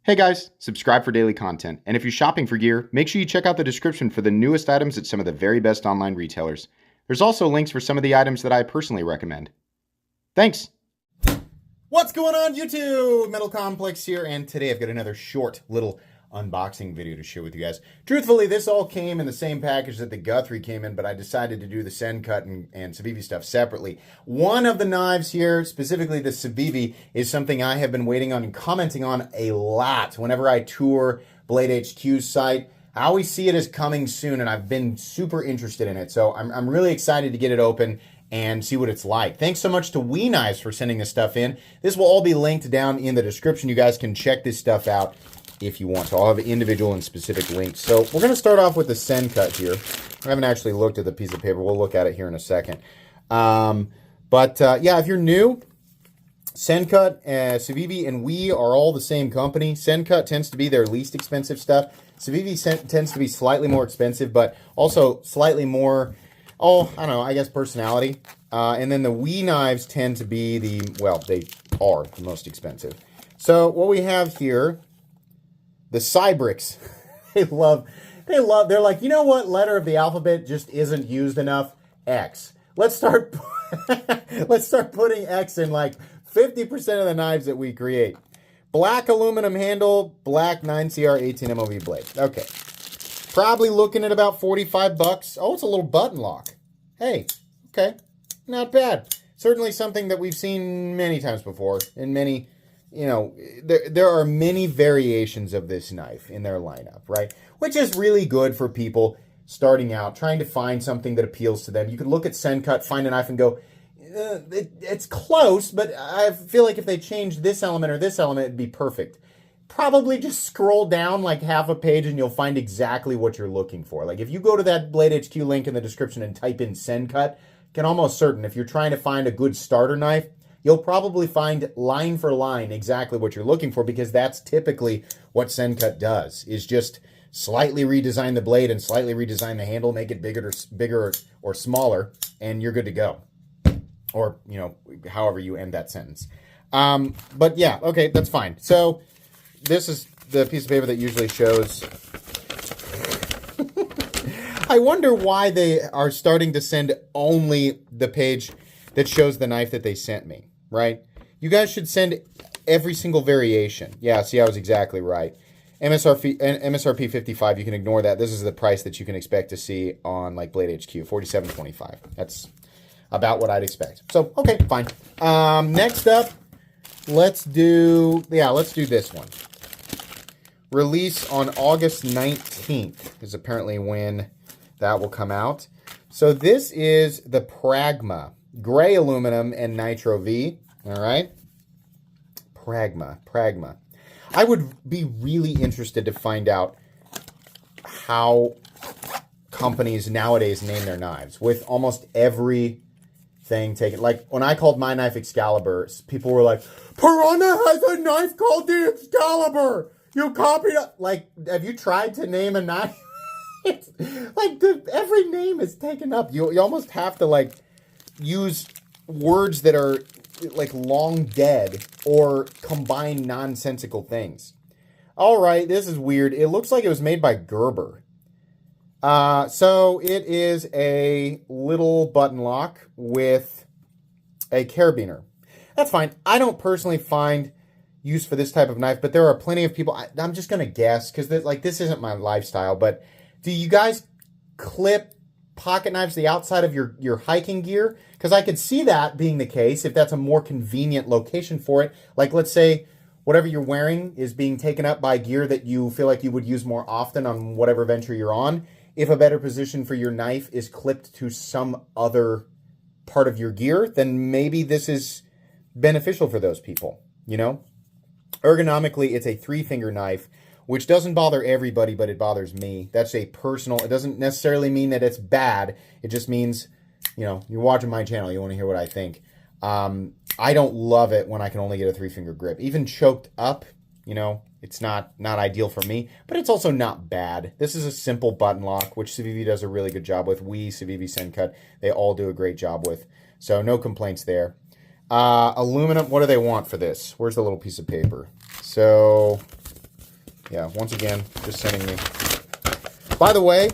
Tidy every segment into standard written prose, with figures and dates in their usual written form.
Hey guys, subscribe for daily content. And if you're shopping for gear, make sure you check out the description for the newest items at some of the very best online retailers. There's also links for some of the items that I personally recommend. Thanks! What's going on, YouTube? Metal Complex here, and today I've got another short little unboxing video to share with you guys. Truthfully, this all came in the same package that the Guthrie came in, but I decided to do the Sencut and Civivi stuff separately. One of the knives here, specifically the Civivi, is something I have been waiting on and commenting on a lot whenever I tour Blade HQ's site. I always see it as coming soon, and I've been super interested in it, so I'm really excited to get it open and see what it's like. Thanks so much to We Knives for sending this stuff in. This will all be linked down in the description. You guys can check this stuff out if you want to. I'll have individual and specific links. So we're going to start off with the Sencut here. I haven't actually looked at the piece of paper. We'll look at it here in a second. Yeah, if you're new, Sencut, Civivi, and We are all the same company. Sencut tends to be their least expensive stuff. Civivi tends to be slightly more expensive, but also slightly more, I don't know, I guess personality. And then the We Knives tend to be they are the most expensive. So what we have here, the Cybrix. They're like, you know what letter of the alphabet just isn't used enough? X. Let's start putting X in like 50% of the knives that we create. Black aluminum handle, black 9CR 18 MOV blade. Okay. Probably looking at about 45 bucks. Oh, it's a little button lock. Hey, okay. Not bad. Certainly something that we've seen many times before in many, there are many variations of this knife in their lineup, right? Which is really good for people starting out, trying to find something that appeals to them. You can look at Sencut, find a knife and go, it's close, but I feel like if they changed this element or this element, it'd be perfect. Probably just scroll down like half a page and you'll find exactly what you're looking for. Like if you go to that Blade HQ link in the description and type in Sencut, can almost certain if you're trying to find a good starter knife, you'll probably find line for line exactly what you're looking for, because that's typically what Sencut does, is just slightly redesign the blade and slightly redesign the handle, make it bigger or smaller, and you're good to go. Or, however you end that sentence. But yeah, okay, that's fine. So this is the piece of paper that usually shows. I wonder why they are starting to send only the page that shows the knife that they sent me, right? You guys should send every single variation. Yeah, see, I was exactly right. MSRP 55, you can ignore that. This is the price that you can expect to see on like Blade HQ, $47.25. That's about what I'd expect. So, okay, fine. Next up, let's do this one. Release on August 19th is apparently when that will come out. So this is the Pragma. Gray aluminum and nitro V. All right. Pragma. I would be really interested to find out how companies nowadays name their knives, with almost every thing taken. Like when I called my knife Excalibur, people were like, Piranha has a knife called the Excalibur. You copied it. Like, have you tried to name a knife? It's like every name is taken up. You almost have to like use words that are like long dead or combine nonsensical things. All right, this is weird. It looks like it was made by Gerber. So it is a little button lock with a carabiner. That's fine. I don't personally find use for this type of knife, but there are plenty of people. I'm just going to guess because this isn't my lifestyle, but do you guys clip pocket knives to the outside of your hiking gear? Because I could see that being the case if that's a more convenient location for it. Like, let's say whatever you're wearing is being taken up by gear that you feel like you would use more often on whatever venture you're on. If a better position for your knife is clipped to some other part of your gear, then maybe this is beneficial for those people, Ergonomically, it's a 3-finger knife, which doesn't bother everybody, but it bothers me. That's a personal, it doesn't necessarily mean that it's bad. It just means, you're watching my channel, you want to hear what I think. I don't love it when I can only get a 3-finger grip. Even choked up, it's not ideal for me, but it's also not bad. This is a simple button lock, which Civivi does a really good job with. Civivi, Sencut, they all do a great job with. So no complaints there. Aluminum, what do they want for this? Where's the little piece of paper? So Yeah, once again, just sending me. By the way,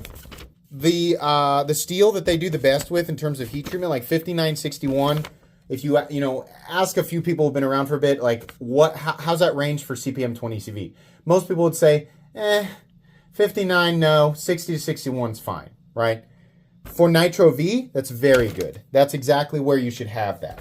the steel that they do the best with in terms of heat treatment, like 5961, if you ask a few people who've been around for a bit, like how's that range for CPM 20 CV? Most people would say, 59 no, 60 to 61 is fine, right? For Nitro V, that's very good. That's exactly where you should have that.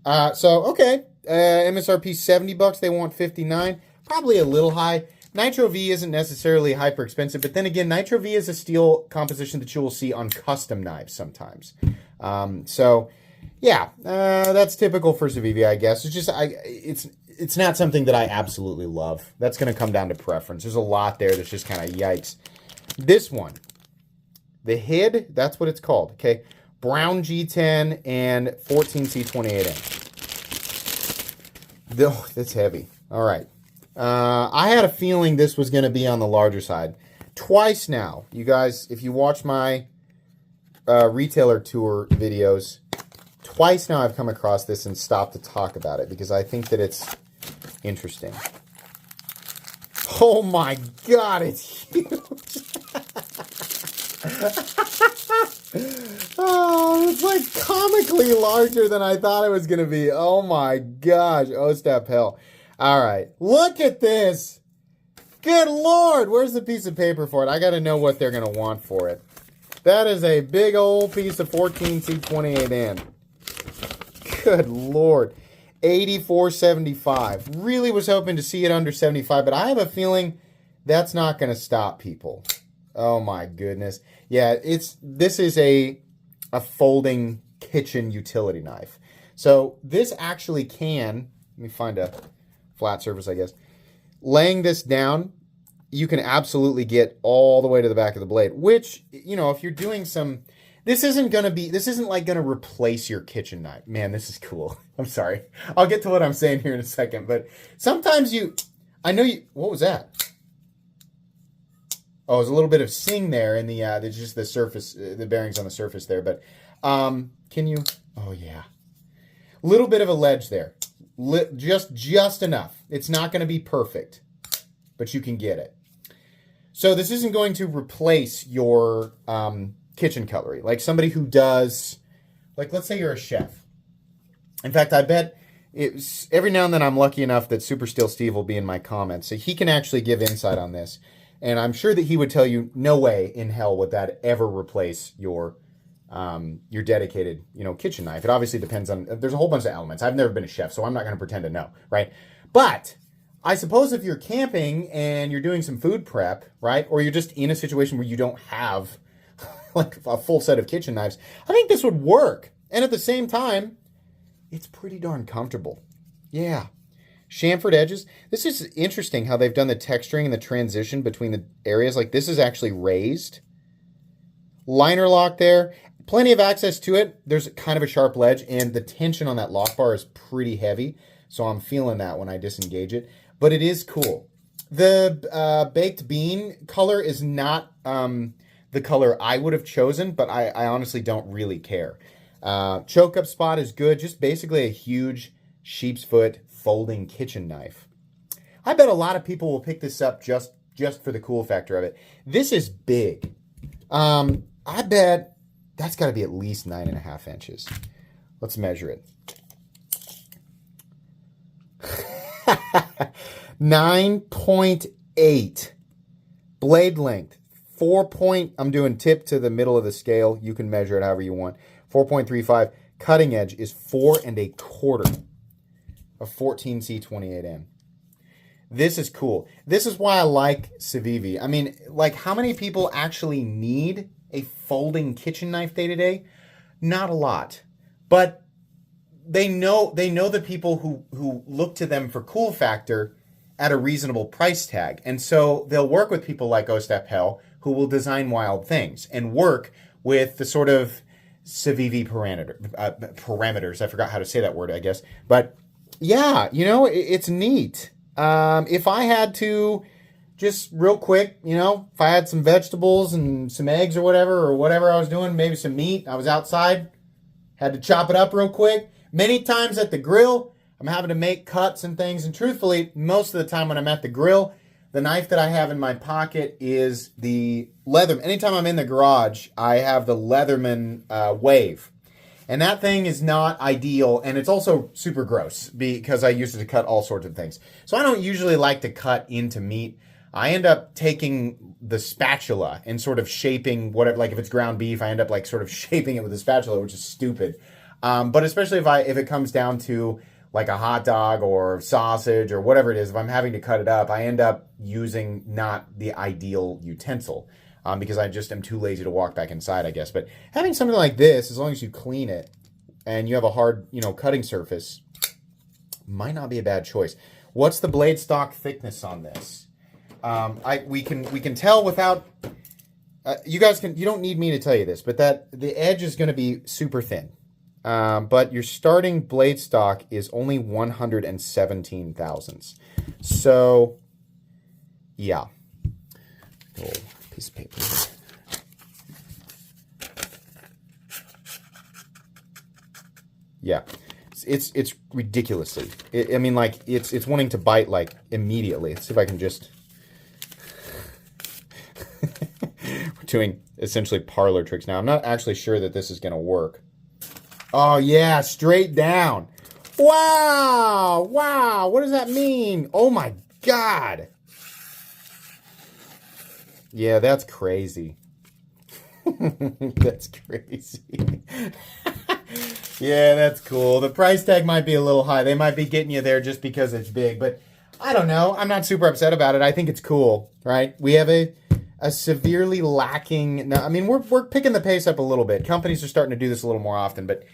Okay, MSRP 70 bucks. They want 59, probably a little high. Nitro V isn't necessarily hyper expensive, but then again, Nitro V is a steel composition that you will see on custom knives sometimes. That's typical for Civivi, I guess. It's just it's not something that I absolutely love. That's going to come down to preference. There's a lot there that's just kind of yikes. This one, the Hid, that's what it's called. Okay, Brown G10 and 14C28N. That's heavy. All right. I had a feeling this was going to be on the larger side. Twice now, you guys, if you watch my retailer tour videos, twice now I've come across this and stopped to talk about it because I think that it's interesting. Oh my God, it's huge. Oh, it's like comically larger than I thought it was going to be. Oh my gosh, oh step hell. All right, look at this. Good Lord, where's the piece of paper for it? I got to know what they're going to want for it. That is a big old piece of 14C28N. Good Lord. 84.75. Really was hoping to see it under 75, but I have a feeling that's not going to stop people. Oh my goodness. Yeah, this is a folding kitchen utility knife. So this actually can, let me find a flat surface, I guess. Laying this down, you can absolutely get all the way to the back of the blade, which, if you're doing some, this isn't like going to replace your kitchen knife. Man, this is cool. I'm sorry. I'll get to what I'm saying here in a second, but sometimes what was that? Oh, there's a little bit of sing there in there's just the surface, the bearings on the surface there, but oh yeah. Little bit of a ledge there. Just enough. It's not going to be perfect, but you can get it. So this isn't going to replace your kitchen cutlery. Like somebody who does, like let's say you're a chef. In fact, I bet every now and then I'm lucky enough that Super Steel Steve will be in my comments, so he can actually give insight on this. And I'm sure that he would tell you, no way in hell would that ever replace your dedicated, kitchen knife. It obviously depends on, there's a whole bunch of elements. I've never been a chef, so I'm not going to pretend to know, right? But I suppose if you're camping and you're doing some food prep, right? Or you're just in a situation where you don't have like a full set of kitchen knives, I think this would work. And at the same time, it's pretty darn comfortable. Yeah. Chamfered edges. This is interesting how they've done the texturing and the transition between the areas. Like this is actually raised. Liner lock there. Plenty of access to it. There's kind of a sharp ledge, and the tension on that lock bar is pretty heavy. So I'm feeling that when I disengage it. But it is cool. The baked bean color is not the color I would have chosen, but I honestly don't really care. Choke up spot is good. Just basically a huge sheep's foot folding kitchen knife. I bet a lot of people will pick this up just for the cool factor of it. This is big. I bet that's got to be at least 9.5 inches. Let's measure it. 9.8 blade length. I'm doing tip to the middle of the scale. You can measure it however you want. 4.35. Cutting edge is 4 1/4 of 14C28N. This is cool. This is why I like Civivi. I mean, like, how many people actually need a folding kitchen knife day to day? Not a lot. But they know the people who look to them for cool factor at a reasonable price tag. And so they'll work with people like Ostap Hell, who will design wild things and work with the sort of Civivi parameters. I forgot how to say that word, I guess. But yeah, it's neat. If I had to, just real quick, if I had some vegetables and some eggs or whatever I was doing, maybe some meat, I was outside, had to chop it up real quick. Many times at the grill, I'm having to make cuts and things. And truthfully, most of the time when I'm at the grill, The knife that I have in my pocket is the Leatherman. Anytime I'm in the garage, I have the Leatherman Wave. And that thing is not ideal, and it's also super gross because I use it to cut all sorts of things. So I don't usually like to cut into meat. I end up taking the spatula and sort of shaping whatever, like if it's ground beef, I end up like sort of shaping it with a spatula, which is stupid. But especially if it comes down to like a hot dog or sausage or whatever it is, if I'm having to cut it up, I end up using not the ideal utensil. Because I just am too lazy to walk back inside, I guess. But having something like this, as long as you clean it and you have a hard, cutting surface, might not be a bad choice. What's the blade stock thickness on this? We can tell without. You don't need me to tell you this, but that the edge is going to be super thin. But your starting blade stock is only 117 thousandths. So, yeah. Oh. Piece of paper. Yeah, it's ridiculously. I mean, like it's wanting to bite like immediately. Let's see if I can just. We're doing essentially parlor tricks now. I'm not actually sure that this is going to work. Oh yeah, straight down. Wow, wow. What does that mean? Oh my God. Yeah, that's crazy. That's crazy. Yeah, that's cool. The price tag might be a little high. They might be getting you there just because it's big, but I don't know. I'm not super upset about it. I think it's cool, right? We have a severely lacking. I mean, we're picking the pace up a little bit. Companies are starting to do this a little more often, but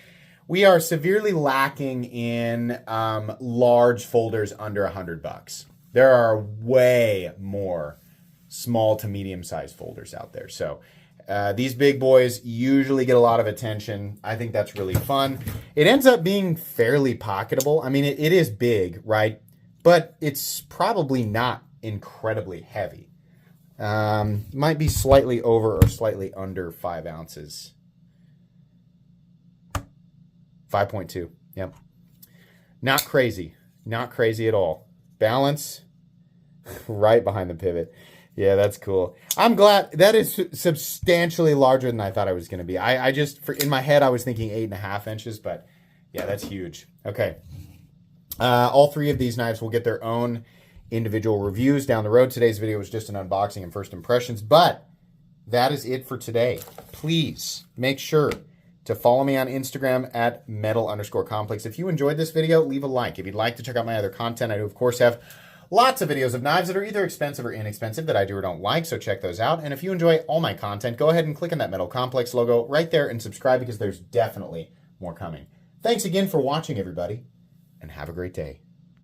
we are severely lacking in large folders under $100. There are way more small to medium-sized folders out there. So these big boys usually get a lot of attention. I think that's really fun. It ends up being fairly pocketable. I mean, it is big, right? But it's probably not incredibly heavy. Might be slightly over or slightly under 5 ounces. 5.2. Yep. Not crazy. Not crazy at all. Balance right behind the pivot. Yeah, that's cool. I'm glad. That is substantially larger than I thought I was going to be. I just, in my head, I was thinking 8.5 inches, but yeah, that's huge. Okay. All three of these knives will get their own individual reviews down the road. Today's video was just an unboxing and first impressions, but that is it for today. Please make sure to follow me on Instagram at metal_complex. If you enjoyed this video, leave a like. If you'd like to check out my other content, I do, of course, have lots of videos of knives that are either expensive or inexpensive that I do or don't like, so check those out. And if you enjoy all my content, go ahead and click on that Metal Complex logo right there and subscribe because there's definitely more coming. Thanks again for watching, everybody, and have a great day.